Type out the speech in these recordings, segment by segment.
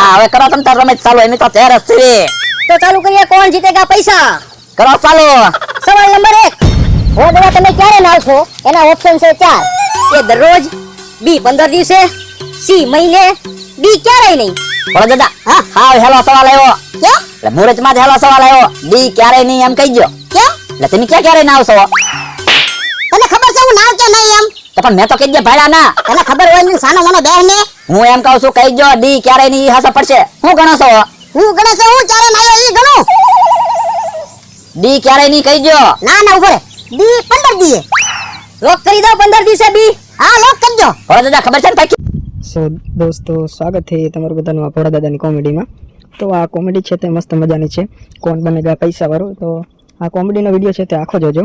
હા હવે કરો તમ તાર રમેશ ચાલુ એની તો તેરસ છે તો ચાલુ કરીએ કોણ જીતેગા પૈસા કરો ચાલુ સવાલ નંબર 1 હો દાદા તમે ક્યારે નાવશો એના ઓપ્શન છે 4 એ દરરોજ બી 15 દિવસે સી મહિને ડી ક્યારેય નહીં બોલો દાદા હા હેલો સવાલ આવ્યો કે એટલે મુરત માં હેલો સવાલ આવ્યો ડી ક્યારે નહીં એમ કહી દો કે એટલે તમે ક્યારે ના આવશો તને ખબર છે હું નાવ કે નહીં એમ તો પણ મેં તો કહી દે ભાડા ના તને ખબર હોય ને સાનો મને બેહ ને હું એમ કહું છું કહી દો ડી ક્યારે નહીં હાસો પડશે હું ગણો છો હું ગણે છે હું ક્યારે નાયો ઈ ગણો ડી ક્યારે નહીં કહી દો ના ના ઉભો રે ડી 15 દીએ લોક કરી દો 15 દિવસે બી હા લોક કરી દો બોલો દાદા ખબર છે ને પાકી સો દોસ્તો સ્વાગત છે તમારું બધાનું આ ભોળા દાદાની કોમેડીમાં. તો આ કોમેડી છે તે મસ્ત મજાની છે, કોણ બનેગા પૈસા વાળું. તો આ કોમેડીનો વિડીયો છે તે આખો જોજો,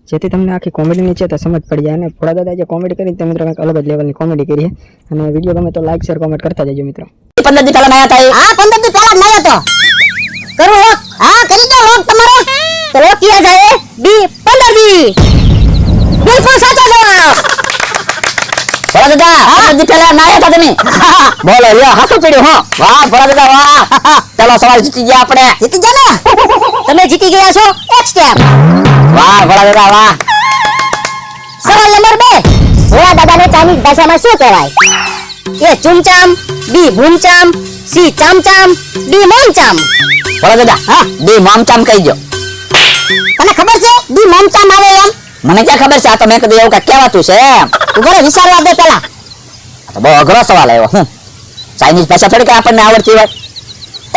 જેથી તમને આખી કોમેડીની છે તે સમજ પડી જાય. અને ભોળા દાદા જે કોમેડી કરી તે મિત્રો કંઈક અલગ જ લેવલની કોમેડી કરી છે. અને વિડીયો ગમે તો લાઈક શેર કોમેન્ટ કરતા જજો મિત્રો. 15 દી પહેલા નયા હતા હા 15 દી પહેલા નયો તો કરું લોક હા કરી દો લોક તમારો તો લોક કિયા જાય બી 15 દી બિલકુલ સાચો જવાબ. બોલો દાદા 15 દી પહેલા નયા હતા તમે બોલો યો હાસો પડ્યો હો વાહ બોલો દાદા વાહ ચાલો સવાલ જીતી ગયા આપણે જીતી ગયા ને તમે જીતી ગયા છો એક સ્ટેપ. વાહ બોલો દાદા વાહ. સવાલ નંબર 2 ભોળા દાદાને ચાઇનીઝ ભાષામાં શું કહેવાય? એ ચુમચામ, બી ભૂમચામ, સી ચામચામ, ડી મોમચામ. બોલો દાદા હા ડી મોમચામ કહી દો. તને ખબર છે ડી મોમચામ આવે એમ? મને ક્યાં ખબર છે, આ તો મેં કીધું એવું કઈ કહેવાતું છે એમ. ઉભરે વિચારવા દે પેલા. આ તો બહુ અઘરો સવાલ આવ્યો. ચાઇનીઝ ભાષા થોડી કઈ આપણને આવડતી હોય.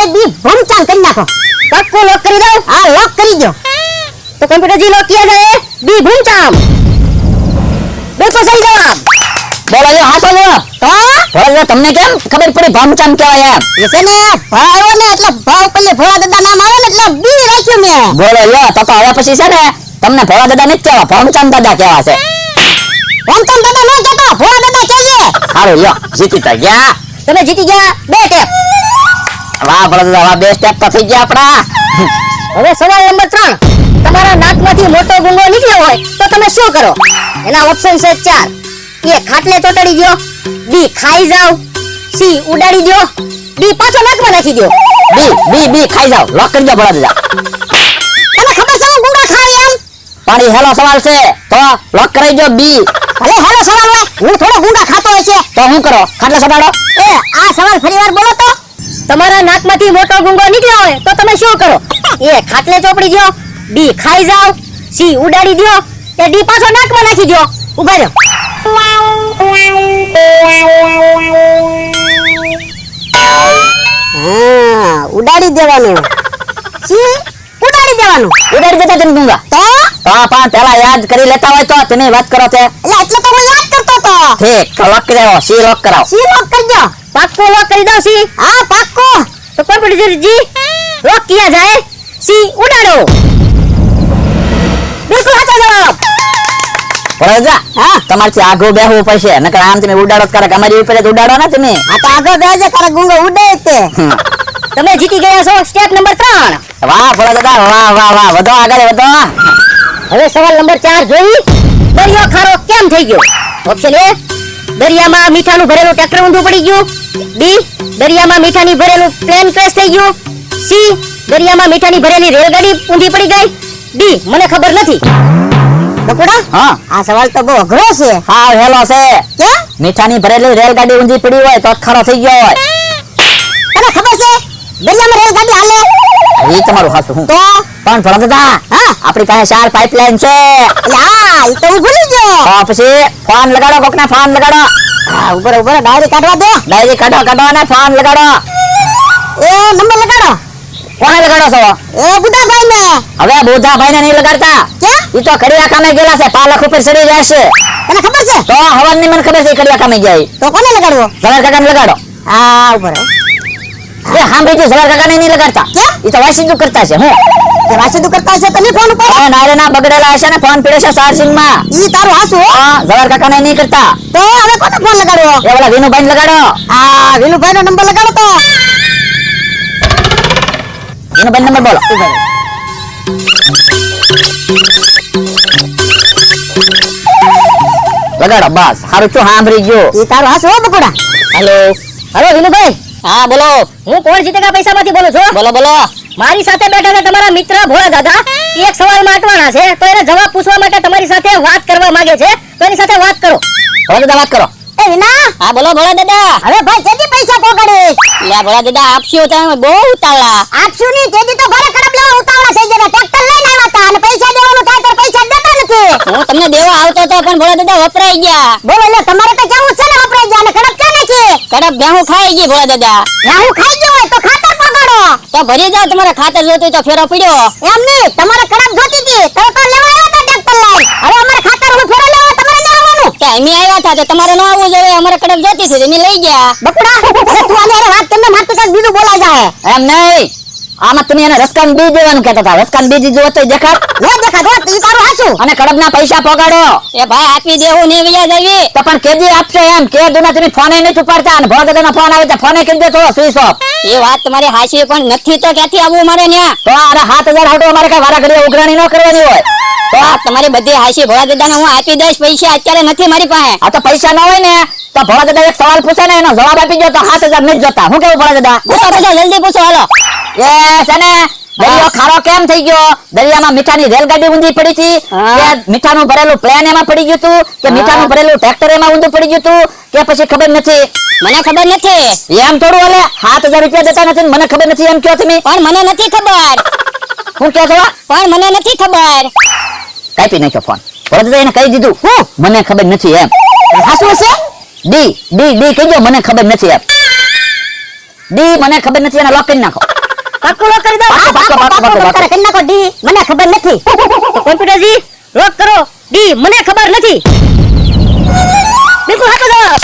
એ ડી ભૂમચામ કરી નાખો. પાક્કું લોક કરી દો. હા લોક કરી દો. તો કમ્પ્યુટર જી લોક કિયા જાય ડી ભૂમચામ. બિલકુલ સહી જવાબ. બોલો યો હાસો લો તો બોલો તમને કેમ ખબર પડી ભોમચામ કહેવાય એમ? એ છે ને ભાઈઓ ને એટલે ભાવ પેલે ભોળા દાદા નામ આવે ને એટલે બી રાખ્યું મેં. બોલો યો તો હવે પછી છે ને તમને ભોળા દાદા નથી કહેવા, ભોમચામ દાદા કહેવા છે. ભોમચામ દાદા નો કહેતો ભોળા દાદા કહીએ. સારું યો જીતી તો ગયા. તમે જીતી ગયા 2 ટેપ. વાહ ભોળા દાદા વાહ 2 સ્ટેપ તો થઈ ગયા આપણા. હવે સવાલ નંબર 3 તમારા નાકમાંથી મોટો ગુંગો નીકળ્યો હોય તો તમે શું કરો? એના ઓપ્શન છે 4 એ ખાટલે ચોટાડી દો, બી ખાઈ જાવ, સી ઉડાડી દો, ડી પાછો નાકમાં નાખી દો. બી ખાઈ જાવ. લોક કરી દો ભોળા દાદા. તને ખબર છે હું ગુંગા ખાય એમ? પણ એ હેલો સવાલ છે તો લોક કરી દો બી. ભલે હેલો સવાલ હોય હું થોડો ગુંગા ખાતો હોય છે તો હું કરો ખાટલે સડાડો. એ આ સવાલ ફરીવાર બોલો તો. તમારા નાકમાંથી મોટો ગુંગો નીકળ્યો હોય તો તમે શું કરો? એ ખાટલે ચોપડી દો, બી ખાઈ જાવ, સી ઉડાડી દો, એ ડી પાછો નાકમાં નાખી દો. ઉભા રહો. હા ઉડાડી દેવાનું. સી ઉડાડી દેવાનું. ઉડાડી દેતા તમે ગુંગા તો પણ પેલા યાદ કરી લેતા હોય તો તમે વાત કરો તે. એટલે તો હું યાદ કરતો તો. ઠીક તો લોક કરાવો સી લોક કરાવો. સી લોક કરી દો. પાક્કો લોક કરી દો સી. હા પાક્કો. તો કમ્પ્યુટર જી લોક કિયા જાય સી ઉડાડો. બિલકુલ સાચો જવાબ. ભોળા દાદા હા તમારથી આગળ બેહવું પડશે, નકર આમ તમે ઉડાડો જ કરે અમારી ઉપર જ ઉડાડો ને તમે. આ તો આગળ બેસે તારા ગુંગો ઉડે તે. તમે જીતી ગયા છો સ્ટેપ નંબર 3. વાહ ભોળા દાદા વાહ વાહ વાહ વધો આગળ વધો. હવે સવાલ નંબર 4 જોઈ. દરિયો ખારો કેમ થઈ ગયો? ઓપ્શન એ દરિયામાં મીઠાનું ભરેલું ટ્રેક્ટર ઊંધું પડી ગયું, બી દરિયામાં મીઠાની ભરેલું પ્લેન ક્રેશ થઈ ગયું, સી દરિયામાં મીઠાની ભરેલી રેલગાડી ઊંધી પડી ગઈ, ડી મને ખબર નથી. બકુડા હા આ સવાલ તો બહુ અઘરો છે. હા હેલો છે. કેમ? મીઠાની ભરેલી રેલગાડી ઊંધી પડી હોય તો ખરો થઈ ગયો હોય. તને ખબર છે દરિયામાં રેલગાડી હાલે? એ તમારું હાસું હું તો પણ ભોળા દાદા હા આપણી પાસે 4 પાઇપલાઇન છે. યા ઈ તો હું ભૂલી ગયો. તો પછી ફોન લગાડો, કોકના ફોન લગાડો. હા ઉભર ડાયરી કાઢવા દો. ડાયરી કાઢો અને ફોન લગાડો. એ નંબર લગાડો. કોને લગાડો છો? એ બુધાભાઈ ને. હવે બુધાભાઈ ને નહીં લગાડતા. કેમ? ઈ તો કડિયા કામે ગયેલા છે, પાલખ ઉપર ચડી જશે. તને ખબર છે? તો હવનની મને ખબર છે કડિયા કામે ગયા. તો કોને લગાડવો? સવાર કાકાને લગાડો. હા ઉભર એ સાંભળી સવાર કાકાને નહીં લગાડતા. કેમ? ઈ તો વાસીદું કરતા છે. હું કે વાસીદું કરતા હશે તને ફોન ઉપર. હવે નારેના બગડેલા હશે ને ફોન પીડે છે ચાર્જિંગ માં. ઈ તારું હાસુ હો. હા સવાર કાકાને નહીં કરતા. તો હવે કોને ફોન લગાડવો? એ ઓલા વિનુભાઈ લગાડો. આ વિનુભાઈ નો નંબર લગાડો તો. વિનુભાઈ નંબર બોલો. લગાડો બસ. સારું શું સાંભળી ગયો. ઈ તારું હાસુ હો બકુડા. હેલો હેલો વિનુભાઈ હા બોલો. હું કોણ જીતેગા પૈસામાંથી બોલું છું. બોલો બોલો. મારી સાથે બેઠા છે તમારા મિત્ર ભોળા દાદા. એ એક સવાલમાં અટવાણા છે તો એને જવાબ પૂછવા માટે તમારી સાથે વાત કરવા માંગે છે. તો એની સાથે વાત કરો. ભોળા દાદા વાત કરો. એ વિના, હા બોલો ભોળા દાદા. હવે ભાઈ જેથી પૈસા પોગાડીશ. લે ભોળા દાદા આપશું તમે બહુ ઉતાવળા. આપશું નહીં, તેથી તો ઘરે કડપ લેવા ઉતાવળા થઈ ગયા. ટ્રેક્ટર લઈને આવ્યા હતા અને પૈસા દેવાનું થાય તો પૈસા દેતા નથી. હું તમને દેવા આવતો હતો પણ ભોળા દાદા વપરાઈ ગયા. બોલો લે, તમારે તો કેવું છે ને વપરાઈ ગયા અને કડપ ક્યાં નથી? કડપ ભેહું ખાઈ ગઈ ભોળા દાદા. હું ખાઈ ગયો હોય તો ખાતર પગાડો. તો ભરી જાવ, તમારે ખાતર જોતું હોય તો ફેરો પડ્યો. એમ નહીં, તમારે કડપ જોતી હતી તો લેવા આવ્યા હતા ટ્રેક્ટર લઈને. હવે અમારે ખાતર હું ફેરો લેવા તમારે ન આવવાનું. તો અમે આવ્યા હતા તો તમારે ન આવવું જોઈએ, અમારે કડપ જોતી હતી અમે લઈ ગયા. બકુડા, હવે તું આને હારે વાત કરીને મારતું કાંઈક બીજું બોલાઈ જાય. એમ નહીં, આમાં તમે એને રસકાન બીજ દેવાનું કહેતા હતા. રસકાન બીજ જોવો તો દેખાડ. નો દેખાતો, ઈ તારું હાચું. અને કડપના પૈસા પગાડો. એ ભાઈ આપી દેવું ને વ્યાજ આવી. તો પણ કેદી આપશો એમ કે દુના તમે ફોને નહીં ઉપાડતા અને ભોળા દાદાનો ફોન આવે તો ફોને કરી દે થોડો સ્વિચ ઓફ. એ વાત તમારી હાચી પણ નથી તો ક્યાંથી આવવું મારે ન્યા. તો આને 7000 હાટો અમારે કઈ વારા ઘડીએ ઉઘરાણી ન કરવાની હોય. તો આ તમારી બધી હાચી ભોળા દાદાને હું આપી દઈશ. પૈસા અત્યારે નથી મારી પાસે. આ તો પૈસા ન હોય ને તો ભોળા દાદા એક સવાલ પૂછે ને એનો જવાબ આપી દો તો 7000 નથી જોતા. હું કેવું ભોળા દાદા? પૂછો જલ્દી પૂછો હાલો. એ છે ને દરિયો ખારો કેમ થઈ ગયો? દરિયામાં મીઠાની રેલગાડી ઊંધી પડી હતી કે મીઠાનું ભરેલું પ્લેન એમાં પડી ગયું હતું કે મીઠાનું ભરેલું ટ્રેક્ટર એમાં ઊંધું પડી ગયું હતું કે પછી ખબર નથી? મને ખબર નથી. એમ થોડું હાલે? 7000 રૂપિયા દેતા નથી ને મને ખબર નથી એમ કયો તમે? પણ મને નથી ખબર. હું કહો છો? પણ મને નથી ખબર. કાપી નાખ્યો ફોન. ભોળા એને કહી દીધું હું મને ખબર નથી એમ. હાસું હશે? ડી ડી ડી કહીજો મને ખબર નથી એમ. ડી મને ખબર નથી એને લોક કરી નાખો. પાક્કું લોક કરી દો. પાક્કું કરી નાખો. ડી મને ખબર નથી. તો કોમ્પ્યુટરજી લોક કરો. ડી મને ખબર નથી. બિલકુલ સાચો જવાબ.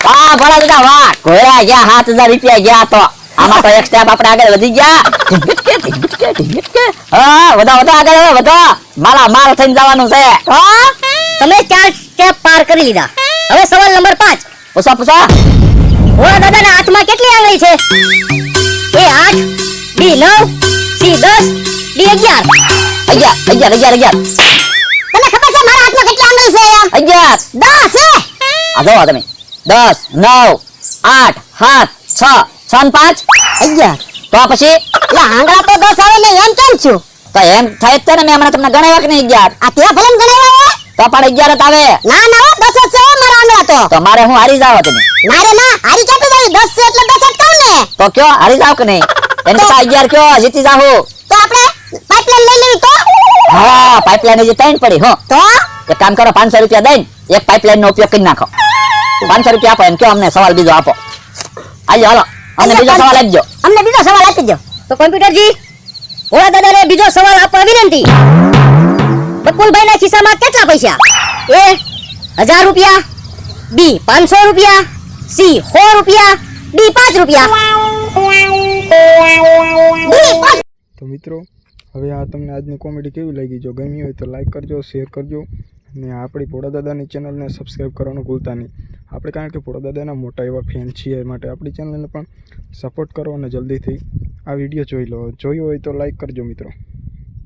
વાહ ભોળા દાદા વાહ. ઘોડા ગયા 7000 રૂપિયા ગયા તો આમાં તો એક સ્ટેપ આપણે આગળ વધી ગયા. હા વધો વધો આગળ હવે વધો. માલા માલ થઈને જવાનું છે. તો તમે 4 સ્ટેપ પાર કરી લીધા. હવે સવાલ નંબર 5. પૂછો પૂછો. ભોળા દાદાના હાથમાં કેટલી આંગળી છે? એ 8, બી 9, સી 10, ડી 11. 11. તને ખબર છે મારા હાથમાં કેટલી આંગળી છે? 11. 10 છે. આ જોવો તમે 10 9 8 7 6 6 5 11. તો પછી એટલે આંગળા તો 10 આવે ને એમ કેમ છું? તો એમ થાય જ ને મેં હમણાં તમને ગણાવ્યા કે નહીં 11? આ ત્યાં ભલે ગણાવ્યા તો પણ 11 જ આવે. ના ના 10 જ છે મારા આંગળા તો મારે હું હારી જાવ તમે? ના રે ના, હારી ક્યાંથી જાવી? 10 છે એટલે 10 જ કહું ને. તો કયો હારી જાવ કે નહીં? એને તો 11 કયો જીતી જાહો. તો આપણે પાઇપલાઇન લઈ લેવી તો? હા પાઇપલાઇન જે ત્રણ પડી હો. તો એક કામ કરો 500 રૂપિયા દઈને એક પાઇપલાઇન નો ઉપયોગ કરી નાખો. 500 રૂપિયા આપો એમ કયો અમને સવાલ બીજો આપો. આજો હાલો અમને બીજો સવાલ આપજો. અમને બીજો સવાલ આપી દો. તો કોમ્પ્યુટરજી ભોળા દાદાને બીજો સવાલ આપવા વિનંતી. બકુલભાઈના ખિસ્સામાં કેટલા પૈસા? એ 1000 રૂપિયા, બી 500 રૂપિયા, સી 100 રૂપિયા, ડી 5 રૂપિયા. તો મિત્રો હવે આ તમને આજની કોમેડી કેવી લાગી? જો ગમી હોય તો લાઈક કરજો, શેર કરજો અને આપણી ભોળા દાદાની ચેનલને સબસ્ક્રાઈબ કરવાનું ભૂલતા નહીં. આપણે કારણ કે ભોળા દાદાના મોટા એવા ફેન છીએ માટે આપણી ચેનલને પણ સપોર્ટ કરો અને જલ્દીથી આ વિડીયો જોઈ લો. જોયું હોય તો લાઈક કરજો મિત્રો.